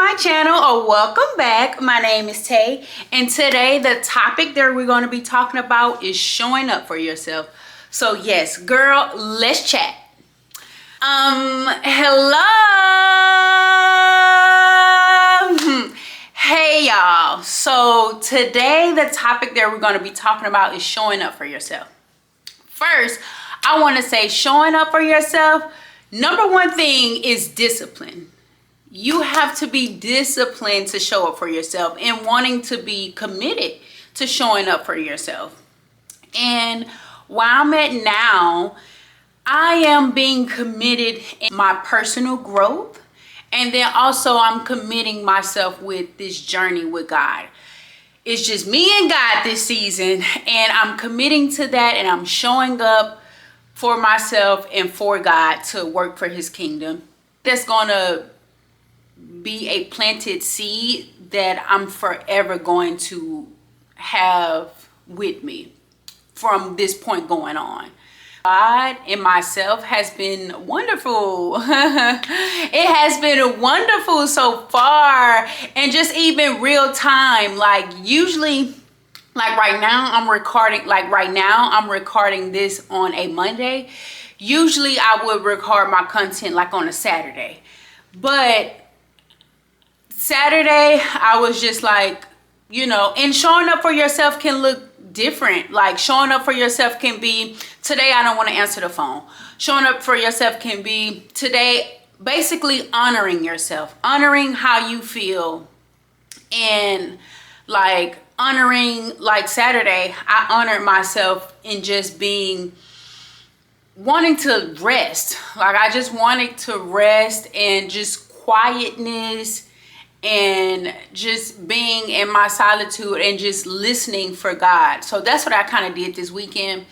my channel, or welcome back. My name is Tay, and today the topic that we're going to be talking about is showing up for yourself. So yes, girl, let's chat. Hello. Hey y'all. So today the topic that we're going to be talking about is showing up for yourself. First, I want to say showing up for yourself, number one thing is discipline. You have to be disciplined to show up for yourself and wanting to be committed to showing up for yourself. And where I'm at now, I am being committed in my personal growth. And then also I'm committing myself with this journey with God. It's just me and God this season, and I'm committing to that, and I'm showing up for myself and for God to work for his kingdom. That's going to be a planted seed that I'm forever going to have with me from this point going on. God and myself has been wonderful. It has been wonderful so far, and just even real time, like usually, like right now I'm recording this on a Monday. Usually I would record my content like on a Saturday, but Saturday I was just like, and showing up for yourself can look different. Like showing up for yourself can be, today I don't want to answer the phone. Showing up for yourself can be today basically honoring yourself, honoring how you feel. And like honoring, like Saturday, I honored myself in just wanting to rest. Like I just wanted to rest and just quietness and just being in my solitude and just listening for God. So that's what I kind of did this weekend.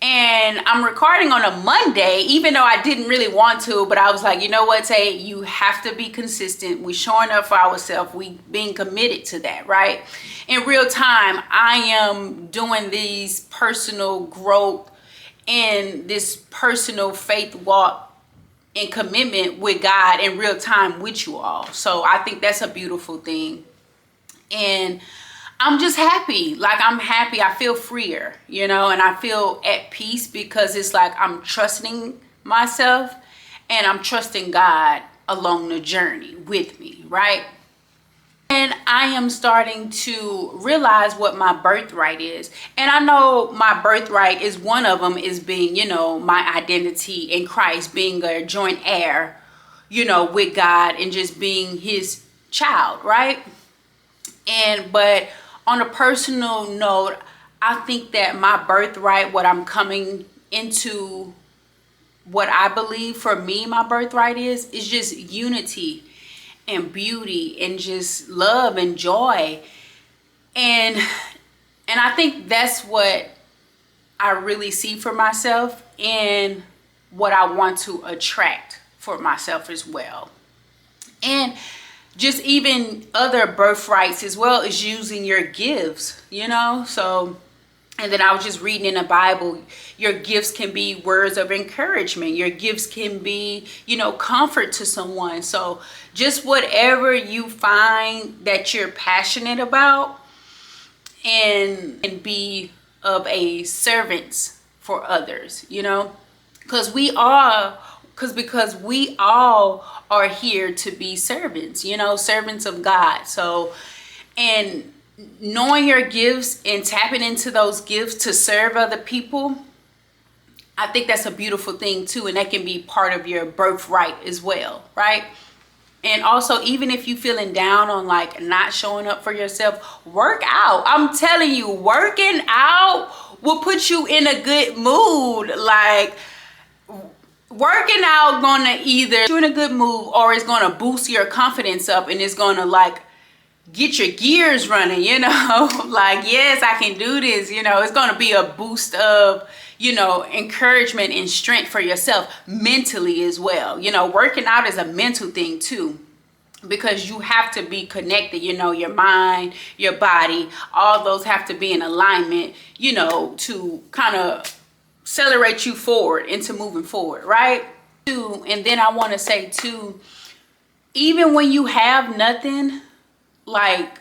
And I'm recording on a Monday, even though I didn't really want to, but I was like, you know what, Tay, you have to be consistent. We're showing up for ourselves. We being committed to that, right? In real time, I am doing these personal growth and this personal faith walk and commitment with God in real time with you all. So I think that's a beautiful thing. And I'm just happy. Like I'm happy. I feel freer, and I feel at peace because it's like I'm trusting myself and I'm trusting God along the journey with me, right? And I am starting to realize what my birthright is. And I know my birthright is one of them is being, my identity in Christ, being a joint heir, with God and just being his child, right? But on a personal note, I think that my birthright, what I'm coming into, what I believe for me, my birthright is just unity and beauty and just love and joy. And I think that's what I really see for myself and what I want to attract for myself as well. And just even other birthrights as well is using your gifts, So, and then I was just reading in the Bible, your gifts can be words of encouragement. Your gifts can be, comfort to someone. So just whatever you find that you're passionate about and be of a servant for others, because we all are here to be servants, servants of God. So, and knowing your gifts and tapping into those gifts to serve other people, I think that's a beautiful thing too. And that can be part of your birthright as well, right? And also, even if you feeling down on like not showing up for yourself, work out. I'm telling you, working out will put you in a good mood. Like working out gonna either put you in a good mood or it's gonna boost your confidence up and it's gonna like get your gears running, like, yes, I can do this, it's going to be a boost of, encouragement and strength for yourself mentally as well. Working out is a mental thing too, because you have to be connected, your mind, your body, all those have to be in alignment, to kind of accelerate you forward into moving forward, right? And then I want to say too, even when you have nothing, like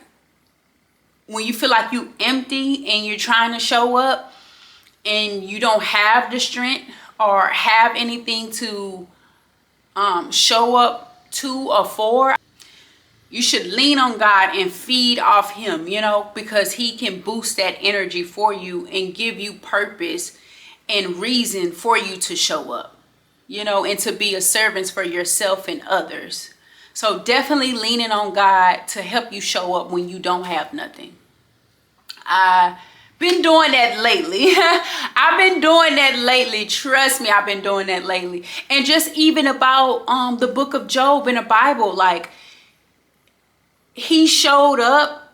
when you feel like you empty and you're trying to show up and you don't have the strength or have anything to show up to or for, you should lean on God and feed off him, you know, because he can boost that energy for you and give you purpose and reason for you to show up, you know, and to be a servant for yourself and others. So definitely leaning on God to help you show up when you don't have nothing. I've been doing that lately. I've been doing that lately. Trust me, I've been doing that lately. And just even about the book of Job in the Bible, like he showed up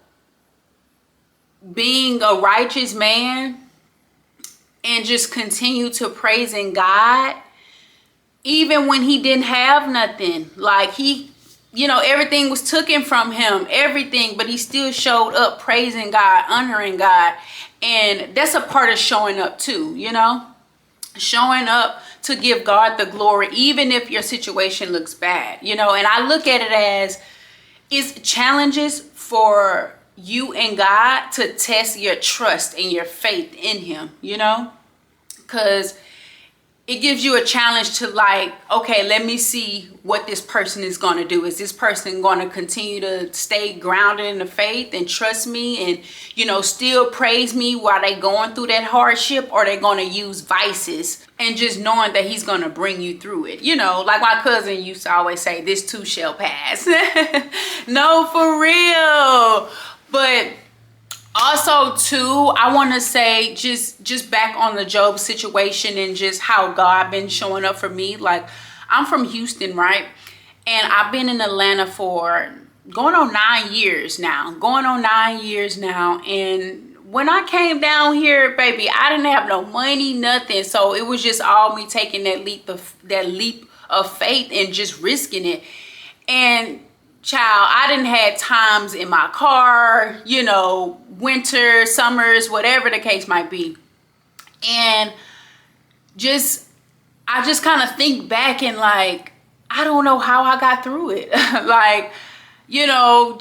being a righteous man and just continued to praising God even when he didn't have nothing. Like he, you know, everything was taken from him, everything, but he still showed up praising God, honoring God. And that's a part of showing up too, you know, showing up to give God the glory, even if your situation looks bad, you know. And I look at it as it's challenges for you and God to test your trust and your faith in him, you know, because it gives you a challenge to like, okay, let me see what this person is going to do. Is this person going to continue to stay grounded in the faith and trust me and, you know, still praise me while they going through that hardship, or they going to use vices and just knowing that he's going to bring you through it? You know, like my cousin used to always say, this too shall pass. No, for real. But also too, I want to say just back on the Job situation and just how God been showing up for me. Like I'm from Houston, right? And I've been in Atlanta for going on 9 years now. And when I came down here, baby, I didn't have no money, nothing. So it was just all me taking that leap of faith and just risking it. And child, I didn't have times in my car, you know, winter, summers, whatever the case might be. And I just kind of think back and like, I don't know how I got through it. Like, you know,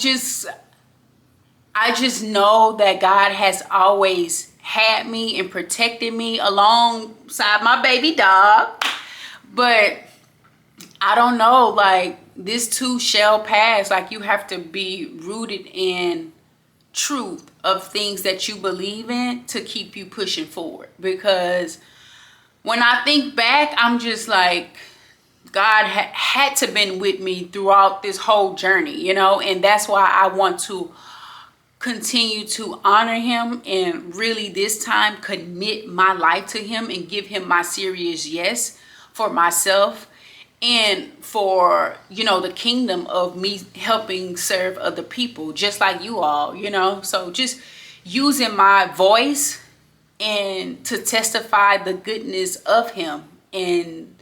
I just know that God has always had me and protected me alongside my baby dog. But I don't know, like, this too shall pass. Like, you have to be rooted in truth of things that you believe in to keep you pushing forward. Because when I think back, I'm just like, God had to been with me throughout this whole journey, you know. And that's why I want to continue to honor him and really this time commit my life to him and give him my serious yes for myself and for, you know, the kingdom of me helping serve other people just like you all, you know. So just using my voice and to testify the goodness of him and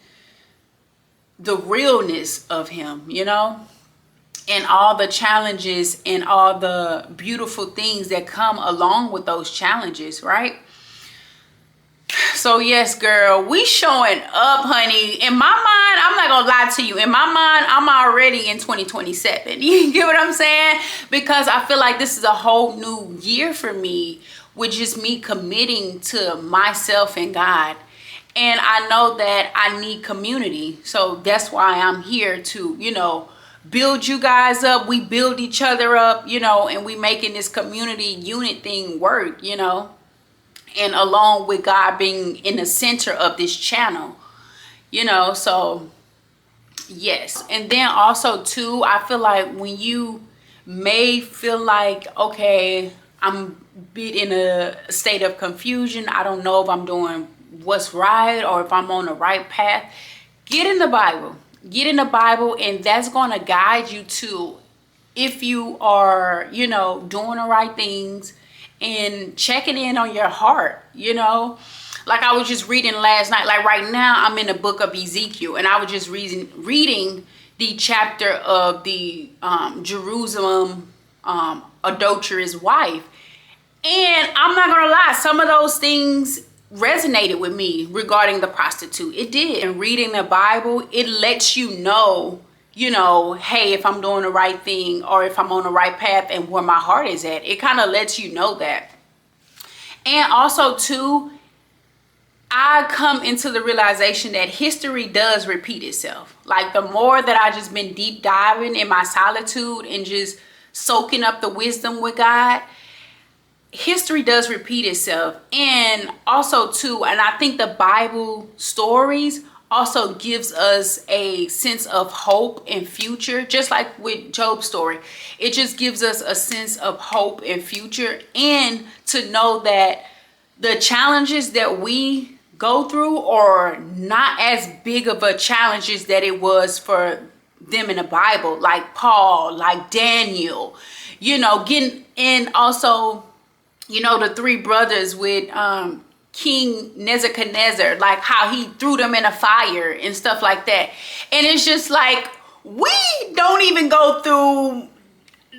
the realness of him, you know, and all the challenges and all the beautiful things that come along with those challenges, right? So yes, girl, we showing up, honey. In my mind, I'm not gonna lie to you. In my mind, I'm already in 2027. You get what I'm saying? Because I feel like this is a whole new year for me, with just me committing to myself and God. And I know that I need community. So that's why I'm here to, you know, build you guys up. We build each other up, you know, and we making this community unit thing work, you know. And along with God being in the center of this channel, you know. So yes. And then also too, I feel like when you may feel like, okay, I'm in a state of confusion, I don't know if I'm doing what's right or if I'm on the right path, get in the Bible. Get in the Bible, and that's going to guide you to if you are, you know, doing the right things and checking in on your heart, you know. Like I was just reading last night, like right now I'm in the book of Ezekiel, and I was just reading the chapter of the Jerusalem adulterous wife. And I'm not gonna lie, some of those things resonated with me regarding the prostitute. It did. And reading the Bible, it lets you know you know, hey, if I'm doing the right thing or if I'm on the right path and where my heart is at. It kind of lets you know that. And also too, I come into the realization that history does repeat itself. Like the more that I just been deep diving in my solitude and just soaking up the wisdom with God, history does repeat itself. And also too, and I think the Bible stories also gives us a sense of hope and future, just like with Job's story. It just gives us a sense of hope and future, and to know that the challenges that we go through are not as big of a challenges that it was for them in the Bible, like Paul, like Daniel, you know, getting in also, you know, the three brothers with King Nebuchadnezzar, like how he threw them in a fire and stuff like that. And it's just like, we don't even go through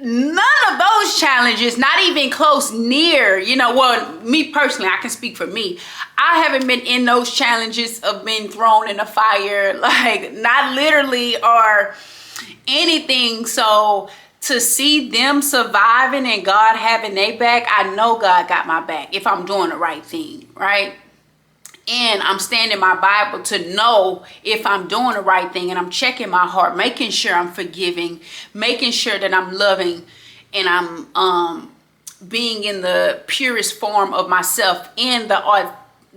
none of those challenges, not even close near, you know. Well, me personally, I can speak for me. I haven't been in those challenges of being thrown in a fire, like not literally or anything. So to see them surviving and God having their back, I know God got my back if I'm doing the right thing, right? And I'm standing my Bible to know if I'm doing the right thing, and I'm checking my heart, making sure I'm forgiving, making sure that I'm loving, and I'm being in the purest form of myself, in the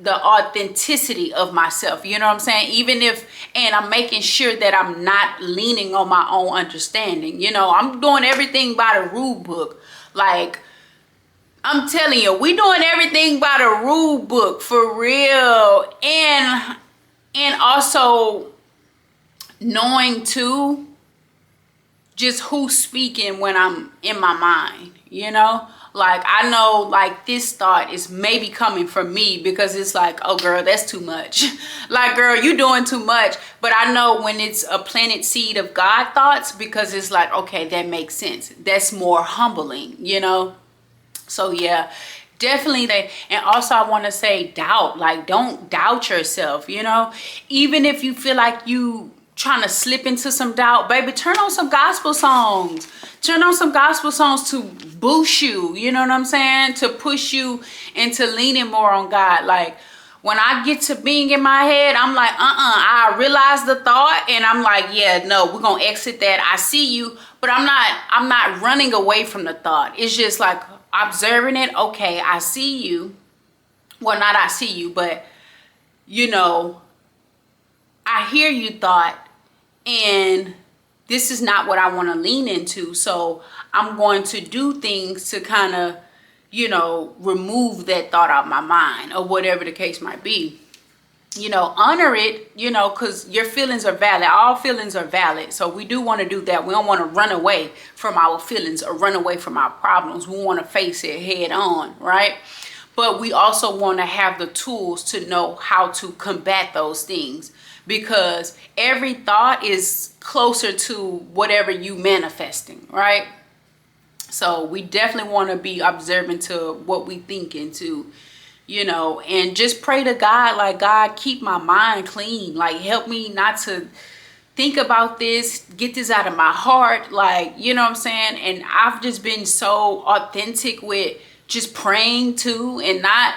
authenticity of myself. You know what I'm saying? Even if, and I'm making sure that I'm not leaning on my own understanding. You know, I'm doing everything by the rule book. Like, I'm telling you, we doing everything by the rule book for real. And also knowing too, just who's speaking when I'm in my mind, you know? Like, I know, like, this thought is maybe coming from me because it's like, oh girl, that's too much. Like, girl, you doing too much. But I know when it's a planted seed of God thoughts, because it's like, okay, that makes sense. That's more humbling, you know? So yeah, definitely that. And also I want to say doubt, like, don't doubt yourself, you know? Even if you feel like you trying to slip into some doubt, baby, turn on some gospel songs. Turn on some gospel songs to boost you, you know what I'm saying? To push you into leaning more on God. Like, when I get to being in my head, I'm like, I realize the thought and I'm like, yeah, no, we're going to exit that. I see you, but I'm not running away from the thought. It's just like observing it. Okay, I see you. Well, not I see you, but, you know, I hear you thought, and this is not what I want to lean into. So I'm going to do things to kind of, you know, remove that thought out of my mind, or whatever the case might be. You know, honor it, you know, because your feelings are valid. All feelings are valid. So we do want to do that. We don't want to run away from our feelings or run away from our problems. We want to face it head on, right? But we also want to have the tools to know how to combat those things, because every thought is closer to whatever you manifesting, right? So we definitely want to be observant to what we think into, you know, and just pray to God, like, God, keep my mind clean. Like, help me not to think about this, get this out of my heart. Like, you know what I'm saying? And I've just been so authentic with just praying too, and not,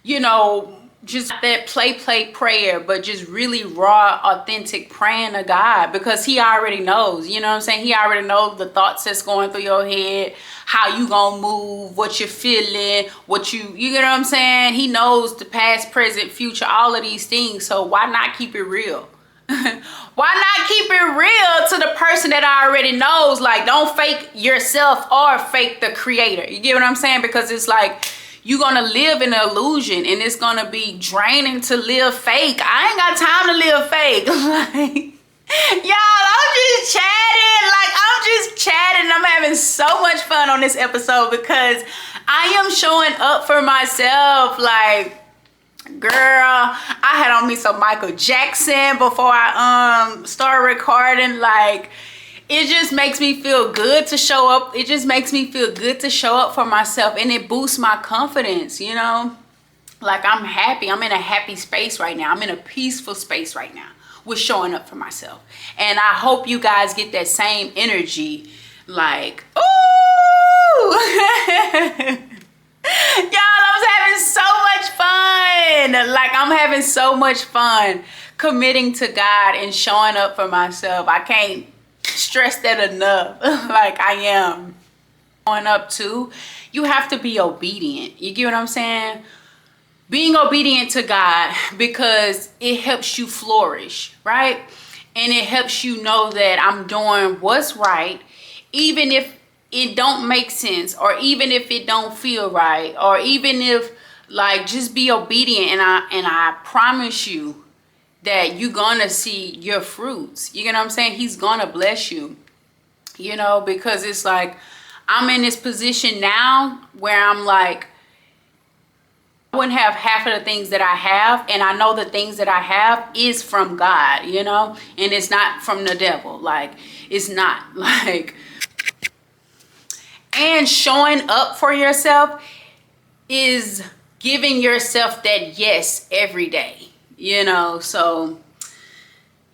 you know, just that play prayer, but just really raw, authentic praying to God, because he already knows, you know what I'm saying? He already knows the thoughts that's going through your head, how you gonna move, what you're feeling, you know what I'm saying? He knows the past, present, future, all of these things. So why not keep it real? Why not keep it real to the person that already knows? Like, don't fake yourself or fake the creator. You get what I'm saying? Because it's like, you're gonna live in an illusion, and it's gonna be draining to live fake. I ain't got time to live fake. Like, y'all, I'm just chatting. Like, I'm just chatting. I'm having so much fun on this episode because I am showing up for myself. Like, girl, I had on me some Michael Jackson before I started recording. Like, it just makes me feel good to show up. It just makes me feel good to show up for myself, and it boosts my confidence, you know? Like, I'm happy. I'm in a happy space right now. I'm in a peaceful space right now with showing up for myself. And I hope you guys get that same energy. Like, ooh! Y'all, I'm having so much fun. Like, I'm having so much fun committing to God and showing up for myself. I can't stress that enough. Like, I am. Showing up too, you have to be obedient. You get what I'm saying? Being obedient to God, because it helps you flourish, right? And it helps you know that I'm doing what's right, even if it don't make sense, or even if it don't feel right, or even if, like, just be obedient. And I promise you that you're gonna see your fruits. You know what I'm saying? He's gonna bless you, you know, because it's like, I'm in this position now where I'm like, I wouldn't have half of the things that I have, and I know the things that I have is from God, you know, and it's not from the devil. Like, it's not. Like, and showing up for yourself is giving yourself that yes every day, you know. So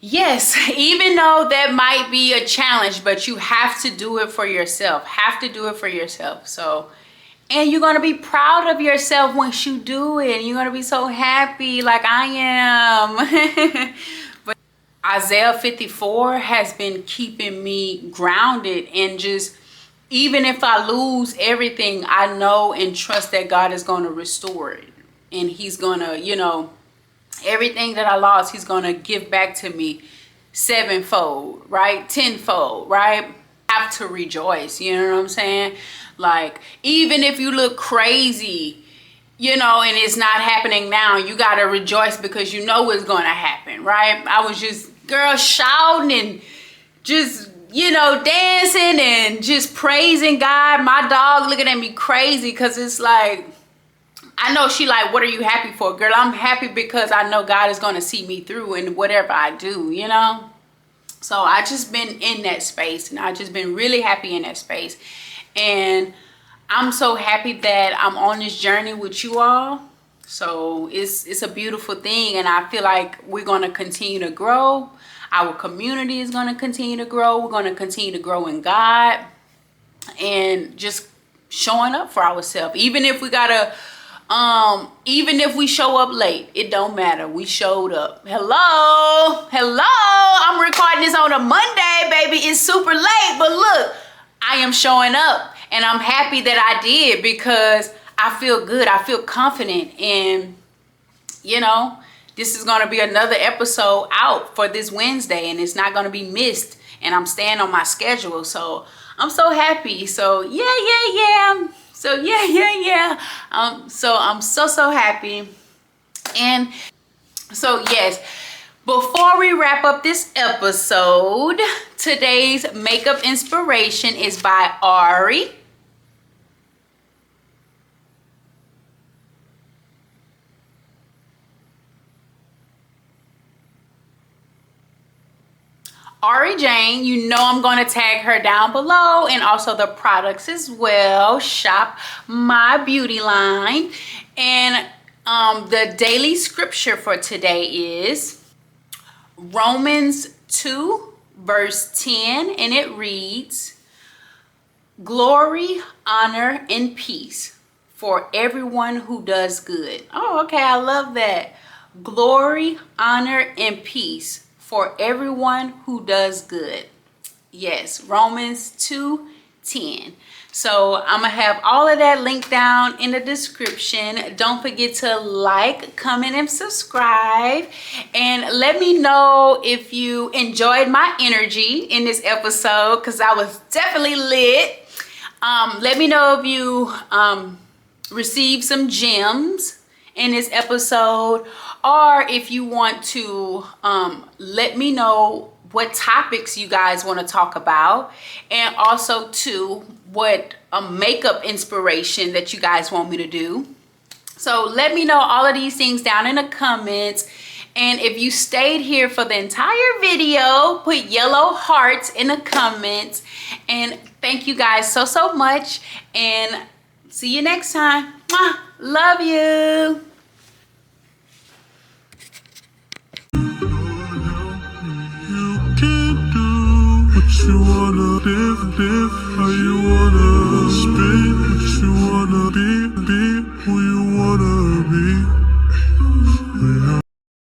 yes, even though that might be a challenge, but you have to do it for yourself. Have to do it for yourself. So, and you're going to be proud of yourself once you do it. You're going to be so happy, like I am. But Isaiah 54 has been keeping me grounded, and just, even if I lose everything, I know and trust that God is going to restore it. And he's going to, you know, everything that I lost, he's going to give back to me sevenfold, right? Tenfold, right? Have to rejoice, you know what I'm saying? Like, even if you look crazy, you know, and it's not happening now, you got to rejoice because you know it's going to happen, right? I was just, girl, shouting and just, you know, dancing and just praising God. My dog looking at me crazy because it's like, I know she like, what are you happy for? Girl, I'm happy because I know God is going to see me through in whatever I do, you know? So I just been in that space, and I just been really happy in that space. And I'm so happy that I'm on this journey with you all. So it's a beautiful thing, and I feel like we're going to continue to grow. Our community is going to continue to grow. We're going to continue to grow in God, and just showing up for ourselves. Even if we gotta, even if we show up late, it don't matter. We showed up. Hello, I'm recording this on a Monday, baby. It's super late, but look, I am showing up, and I'm happy that I did, because I feel good. I feel confident, and you know, this is gonna be another episode out for this Wednesday, and it's not gonna be missed. And I'm staying on my schedule, so I'm so happy. So yeah. So yeah. So I'm so happy. And so yes, before we wrap up this episode, today's makeup inspiration is by Ari. Ari Jane, you know I'm going to tag her down below, and also the products as well. Shop my beauty line. And the daily scripture for today is Romans 2 verse 10, and it reads, glory, honor, and peace for everyone who does good. Oh, okay, I love that. Glory, honor, and peace for everyone who does good. Yes, Romans 2:10. So I'm gonna have all of that linked down in the description. Don't forget to like, comment, and subscribe. And let me know if you enjoyed my energy in this episode, because I was definitely lit. Let me know if you received some gems in this episode, or if you want to let me know what topics you guys want to talk about, and also too what makeup inspiration that you guys want me to do. So let me know all of these things down in the comments. And if you stayed here for the entire video, put yellow hearts in the comments. And thank you guys so much, and see you next time. Mwah! Love you. what you wanna live, how you wanna speak, what you wanna be who you wanna be.